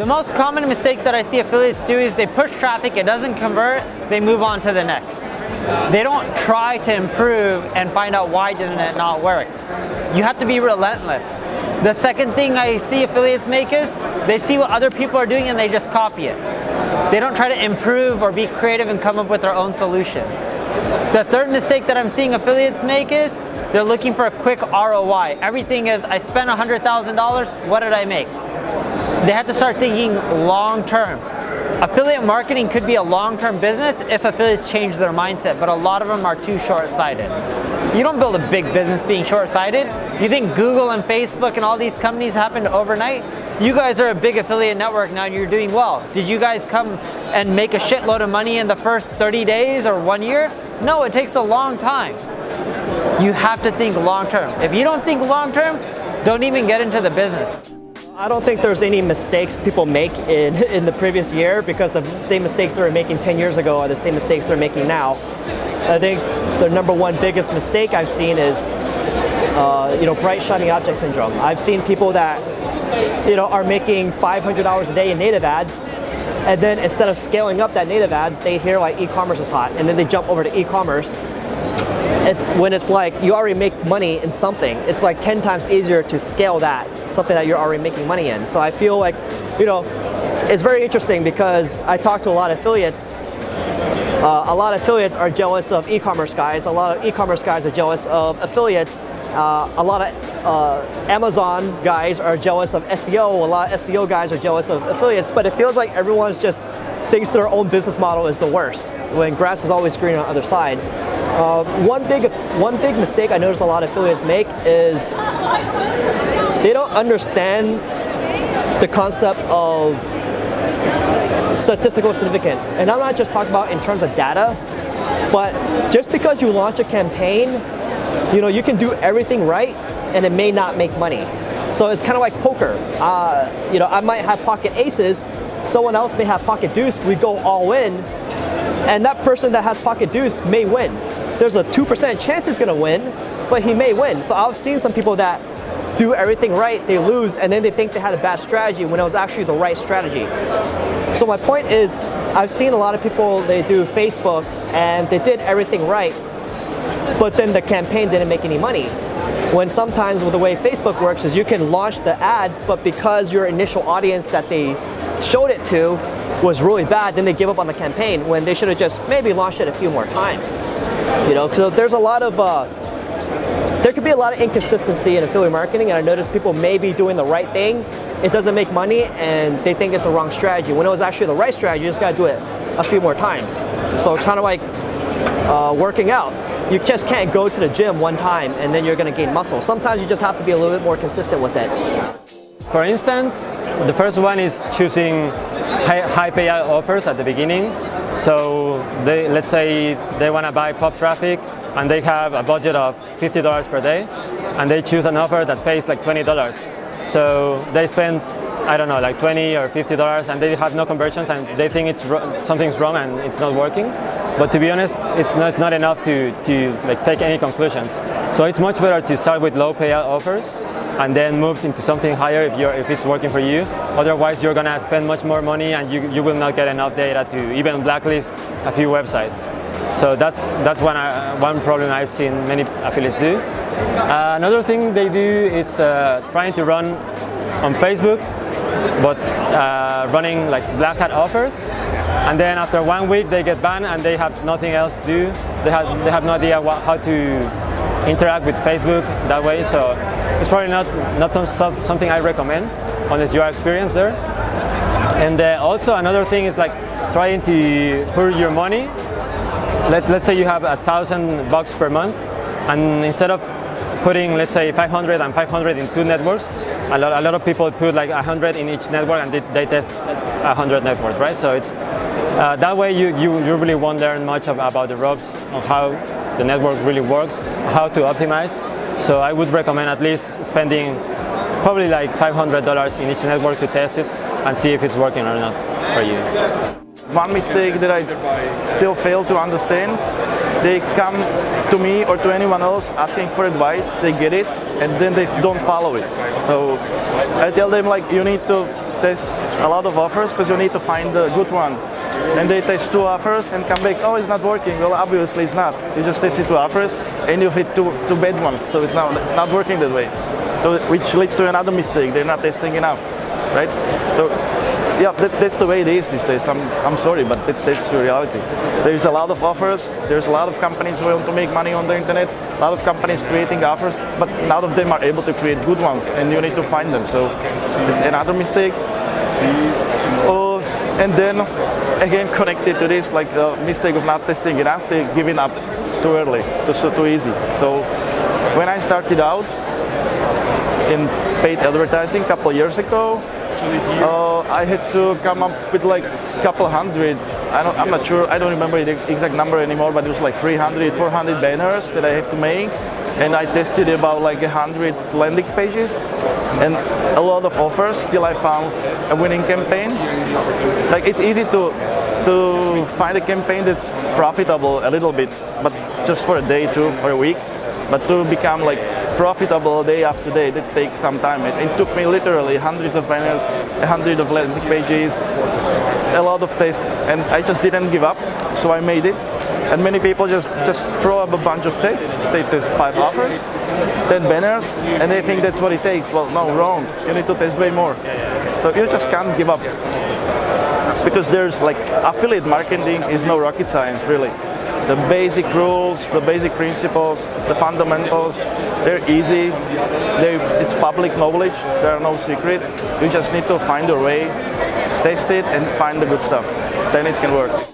The most common mistake that I see affiliates do is they push traffic, it doesn't convert, they move on to the next. They don't try to improve and find out why didn't it not work. You have to be relentless. The second thing I see affiliates make is they see what other people are doing and they just copy it. They don't try to improve or be creative and come up with their own solutions. The third mistake that I'm seeing affiliates make is they're looking for a quick ROI. Everything is, I spent $100,000, what did I make? They have to start thinking long term. Affiliate marketing could be a long-term business if affiliates change their mindset, but a lot of them are too short-sighted. You don't build a big business being short-sighted. You think Google and Facebook and all these companies happened overnight? You guys are a big affiliate network now and you're doing well. Did you guys come and make a shitload of money in the first 30 days or 1 year? No, it takes a long time. You have to think long-term. If you don't think long-term, don't even get into the business. I don't think there's any mistakes people make in the previous year, because the same mistakes they were making 10 years ago are the same mistakes they're making now. I think the number one biggest mistake I've seen is bright shiny object syndrome. I've seen people that are making $500 a day in native ads, and then instead of scaling up that native ads, they hear like e-commerce is hot, and then they jump over to e-commerce. It's like you already make money in something, it's like 10 times easier to scale that, something that you're already making money in. So I feel like, it's very interesting because I talk to a lot of affiliates. A lot of affiliates are jealous of e-commerce guys. A lot of e-commerce guys are jealous of affiliates. A lot of Amazon guys are jealous of SEO. A lot of SEO guys are jealous of affiliates. But it feels like everyone's just thinks their own business model is the worst, when grass is always green on the other side. One big mistake I notice a lot of affiliates make is they don't understand the concept of statistical significance. And I'm not just talking about in terms of data, but just because you launch a campaign, you can do everything right and it may not make money. So it's kind of like poker. I might have pocket aces, someone else may have pocket deuce, we go all in, and that person that has pocket deuce may win. There's a 2% chance he's gonna win, but he may win. So I've seen some people that do everything right, they lose, and then they think they had a bad strategy when it was actually the right strategy. So my point is, I've seen a lot of people, they do Facebook and they did everything right, but then the campaign didn't make any money. When sometimes with the way Facebook works is you can launch the ads, but because your initial audience that they showed it to was really bad, then they give up on the campaign when they should have just maybe launched it a few more times. So there's a lot of, there could be a lot of inconsistency in affiliate marketing, and I notice people may be doing the right thing, it doesn't make money, and they think it's the wrong strategy. When it was actually the right strategy, you just gotta do it a few more times. So it's kind of like working out. You just can't go to the gym one time and then you're gonna gain muscle. Sometimes you just have to be a little bit more consistent with it. For instance, the first one is choosing high payout offers at the beginning. So let's say they want to buy pop traffic and they have a budget of $50 per day, and they choose an offer that pays like $20. So they spend, I don't know, like $20 or $50, and they have no conversions, and they think something's wrong and it's not working. But to be honest, it's not enough to like take any conclusions. So it's much better to start with low payout offers and then move into something higher if it's working for you. Otherwise, you're gonna spend much more money and you will not get enough data to even blacklist a few websites. So that's one problem I've seen many affiliates do. Another thing they do is trying to run on Facebook, but running like black hat offers. And then after 1 week they get banned and they have nothing else to do. They have no idea how to interact with Facebook that way. So it's probably not something I recommend unless you are experienced there. And also another thing is like trying to put your money. Let's say you have $1,000 per month, and instead of putting, let's say, 500 and 500 in two networks, a lot of people put like 100 in each network, and they test 100 networks, right? So it's that way you really won't learn much about the ropes of how the network really works, how to optimize. So I would recommend at least spending probably like $500 in each network to test it and see if it's working or not for you. One mistake that I still fail to understand, they come to me or to anyone else asking for advice, they get it, and then they don't follow it. So I tell them, like, you need to test a lot of offers because you need to find the good one. And they test 2 offers and come back, oh, it's not working. Well, obviously it's not. You just tested 2 offers and you hit two bad ones, so it's not working that way. So, which leads to another mistake, they're not testing enough, right? So, yeah, that's the way it is these days. I'm sorry, but that's the reality. There's a lot of offers, there's a lot of companies who want to make money on the internet, a lot of companies creating offers, but none of them are able to create good ones, and you need to find them. So it's another mistake. And then, again, connected to this, like the mistake of not testing enough, they giving up too early, too easy. So when I started out in paid advertising a couple of years ago, I had to come up with like a couple hundred, I'm not sure, I don't remember the exact number anymore, but it was like 300, 400 banners that I have to make. And I tested about like 100 landing pages and a lot of offers till I found a winning campaign. Like it's easy to find a campaign that's profitable a little bit, but just for a day, 2 or a week. But to become like profitable day after day, that takes some time. It took me literally hundreds of banners, 100 of landing pages, a lot of tests, and I just didn't give up, so I made it. And many people just throw up a bunch of tests. They test 5 offers, 10 banners, and they think that's what it takes. Well, no, wrong. You need to test way more. So you just can't give up. Because there's like, affiliate marketing is no rocket science, really. The basic rules, the basic principles, the fundamentals, they're easy. It's public knowledge. There are no secrets. You just need to find a way, test it, and find the good stuff. Then it can work.